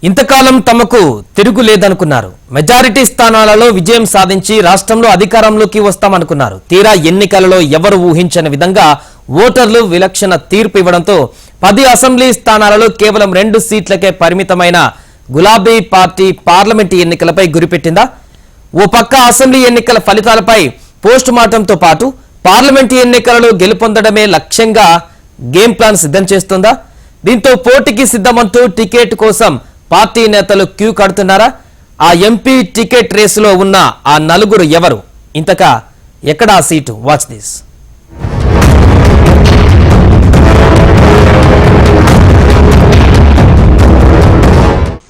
ఇంతకాలం తమకు తిరుగులేదనుకున్నారు. మెజారిటీ స్థానాలలో విజయం సాధించి రాష్ట్రంలో అధికారంలోకి వస్తామనుకున్నారు. తీరా ఎన్నికలలో ఎవరు ఊహించని విధంగా ఓటర్లు విలక్షణ తీర్పు ఇవ్వడంతో 10 అసెంబ్లీ స్థానాలలో కేవలం 2 సీట్లకే పరిమితమైన గులాబీ పార్టీ పార్లమెంటు ఎన్నికలపై గురిపెట్టిందా? ఓ పక్క అసెంబ్లీ ఎన్నికల ఫలితాలపై పోస్ట్ మార్టంతో పాటు పార్లమెంటు ఎన్నికలలో గెలుపొందడమే లక్ష్యంగా గేమ్ ప్లాన్ సిద్ధం చేస్తుందా? దీంతో పోటీకి సిద్ధమంటూ టికెట్ కోసం పార్టీ నేతలు క్యూ కడుతున్నారా? ఆ ఎంపీ టికెట్ రేసులో ఉన్న ఆ నలుగురు ఎవరు? ఇంతకా ఎక్కడా సీటు? Watch this.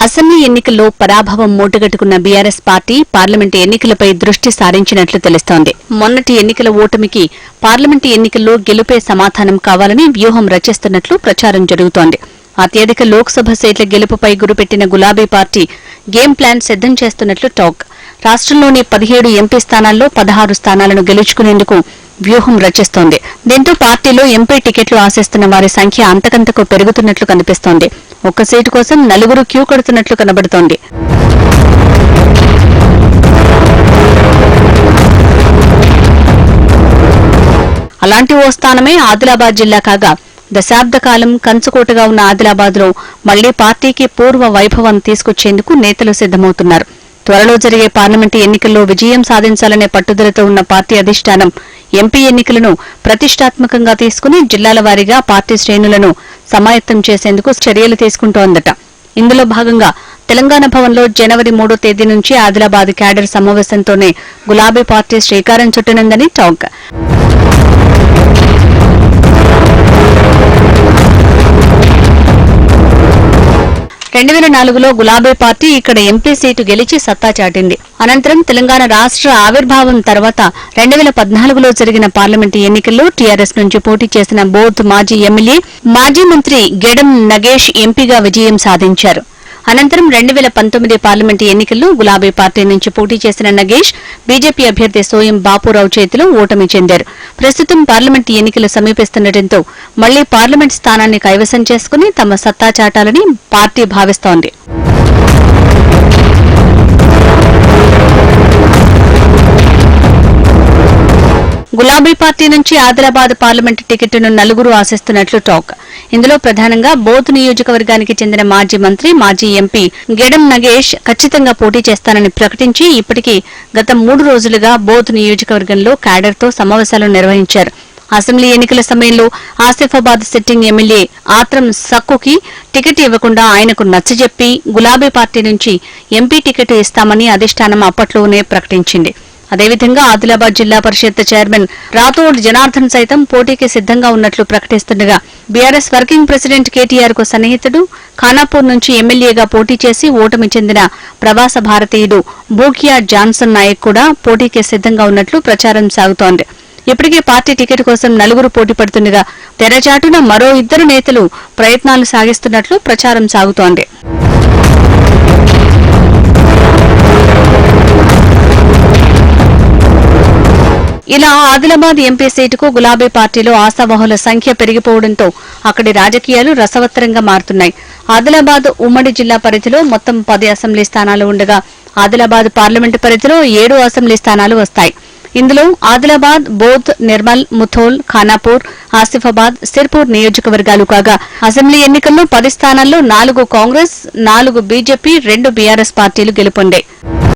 అసెంబ్లీ ఎన్నికల్లో పరాభవం మూటగట్టుకున్న బీఆర్ఎస్ పార్టీ పార్లమెంటు ఎన్నికలపై దృష్టి సారించినట్లు తెలుస్తోంది. మొన్నటి ఎన్నికల ఓటమికి పార్లమెంటు ఎన్నికల్లో గెలుపే సమాధానం కావాలని వ్యూహం రచిస్తున్నట్లు ప్రచారం జరుగుతోంది. అత్యధిక లోక్సభ సీట్ల గెలుపుపై గురిపెట్టిన గులాబీ పార్టీ గేమ్ ప్లాన్ సిద్ధం చేస్తున్నట్లు టాక్. రాష్ట్రంలోని 17 ఎంపీ స్థానాల్లో 16 స్థానాలను గెలుచుకునేందుకు వ్యూహం రచిస్తోంది. దీంతో పార్టీలో ఎంపీ టికెట్లు ఆశిస్తున్న వారి సంఖ్య అంతకంతకు పెరుగుతున్నట్లు కనిపిస్తోంది. ఒక్క సీటు కోసం నలుగురు క్యూ కడుతున్నట్లు కనబడుతోంది. అలాంటి ఓ స్థానమే ఆదిలాబాద్ జిల్లా కాగా, దశాబ్ద కాలం కంచుకోటగా ఉన్న ఆదిలాబాద్ లో మళ్లీ పార్టీకి పూర్వ వైభవం తీసుకొచ్చేందుకు నేతలు సిద్దమవుతున్నారు. త్వరలో జరిగే పార్లమెంటు ఎన్నికల్లో విజయం సాధించాలనే పట్టుదలతో ఉన్న పార్టీ అధిష్టానం ఎంపీ ఎన్నికలను ప్రతిష్టాత్మకంగా తీసుకుని జిల్లాల వారీగా పార్టీ శ్రేణులను సమాయత్తం చేసేందుకు చర్యలు తీసుకుంటోందట. ఇందులో భాగంగా తెలంగాణ భవన్లో జనవరి 3వ తేదీ నుంచి ఆదిలాబాద్ క్యాడర్ సమావేశంతోనే గులాబీ పార్టీ శ్రీకారం చుట్టనుందని టాక్. 2004లో గులాబీ పార్టీ ఇక్కడ ఎంపీ సీటు గెలిచి సత్తా చాటింది. అనంతరం తెలంగాణ రాష్ట్ర ఆవిర్భావం తర్వాత 2014లో జరిగిన పార్లమెంటు ఎన్నికల్లో టీఆర్ఎస్ నుంచి పోటీ చేసిన బోధ్ మాజీ ఎమ్మెల్యే, మాజీ మంత్రి గెడం నగేష్ ఎంపీగా విజయం సాధించారు. అనంతరం 2019 పార్లమెంటు ఎన్నికల్లో గులాబీ పార్టీ నుంచి పోటీ చేసిన నగేష్ బీజేపీ అభ్యర్థి సోయం బాపురావు చేతిలో ఓటమి చెందారు. ప్రస్తుతం పార్లమెంటు ఎన్నికలు సమీపిస్తుండటంతో మళ్లీ పార్లమెంటు స్థానాన్ని కైవసం చేసుకుని తమ సత్తా చాటాలని పార్టీ భావిస్తోంది. గులాబీ పార్టీ నుంచి ఆదిలాబాద్ పార్లమెంటు టికెట్ను నలుగురు ఆశిస్తున్నట్లు టాక్. ఇందులో ప్రధానంగా బోధ్ నియోజకవర్గానికి చెందిన మాజీ మంత్రి, మాజీ ఎంపీ గెడం నగేష్ ఖచ్చితంగా పోటీ చేస్తానని ప్రకటించి ఇప్పటికీ గత 3 రోజులుగా బోధ్ నియోజకవర్గంలో క్యాడర్తో సమావేశాలు నిర్వహించారు. అసెంబ్లీ ఎన్నికల సమయంలో ఆసిఫాబాద్ సిట్టింగ్ ఎమ్మెల్యే ఆత్రం సక్కుకి టికెట్ ఇవ్వకుండా ఆయనకు నచ్చజెప్పి గులాబీ పార్టీ నుంచి ఎంపీ టికెట్ ఇస్తామని అధిష్టానం అప్పట్లోనే ప్రకటించింది. అదేవిధంగా ఆదిలాబాద్ జిల్లా పరిషత్ చైర్మన్ రాథోడ్ జనార్దన్ సైతం పోటీకి సిద్ధంగా ఉన్నట్లు ప్రకటిస్తుండగా, బీఆర్ఎస్ వర్కింగ్ ప్రెసిడెంట్ కేటీఆర్ కు సన్నిహితుడు, ఖానాపూర్ నుంచి ఎమ్మెల్యేగా పోటీ చేసి ఓటమి చెందిన ప్రవాస భారతీయుడు బూకియా జాన్సన్ నాయక్ కూడా పోటీకి సిద్ధంగా ఉన్నట్లు ప్రచారం సాగుతోంది. ఇప్పటికే పార్టీ టికెట్ కోసం నలుగురు పోటీ పడుతుండగా, తెరచాటున మరో 2 నేతలు ప్రయత్నాలు సాగిస్తున్నట్లు ప్రచారం సాగుతోంది. ఇలా ఆదిలాబాద్ ఎంపీ సీటుకు గులాబీ పార్టీలో ఆశావహుల సంఖ్య పెరిగిపోవడంతో అక్కడి రాజకీయాలు రసవత్తరంగా మారుతున్నాయి. ఆదిలాబాద్ ఉమ్మడి జిల్లా పరిధిలో మొత్తం 10 అసెంబ్లీ స్థానాలు ఉండగా, ఆదిలాబాద్ పార్లమెంటు పరిధిలో 7 అసెంబ్లీ స్థానాలు వస్తాయి. ఇందులో ఆదిలాబాద్, బోధ్, నిర్మల్, ముథోల్, ఖానాపూర్, ఆసిఫాబాద్, సిర్పూర్ నియోజకవర్గాలు కాగా, అసెంబ్లీ ఎన్నికల్లో 10 స్థానాల్లో 4 కాంగ్రెస్, 4 బీజేపీ, 2 బీఆర్ఎస్ పార్టీలు గెలుపొందాయి.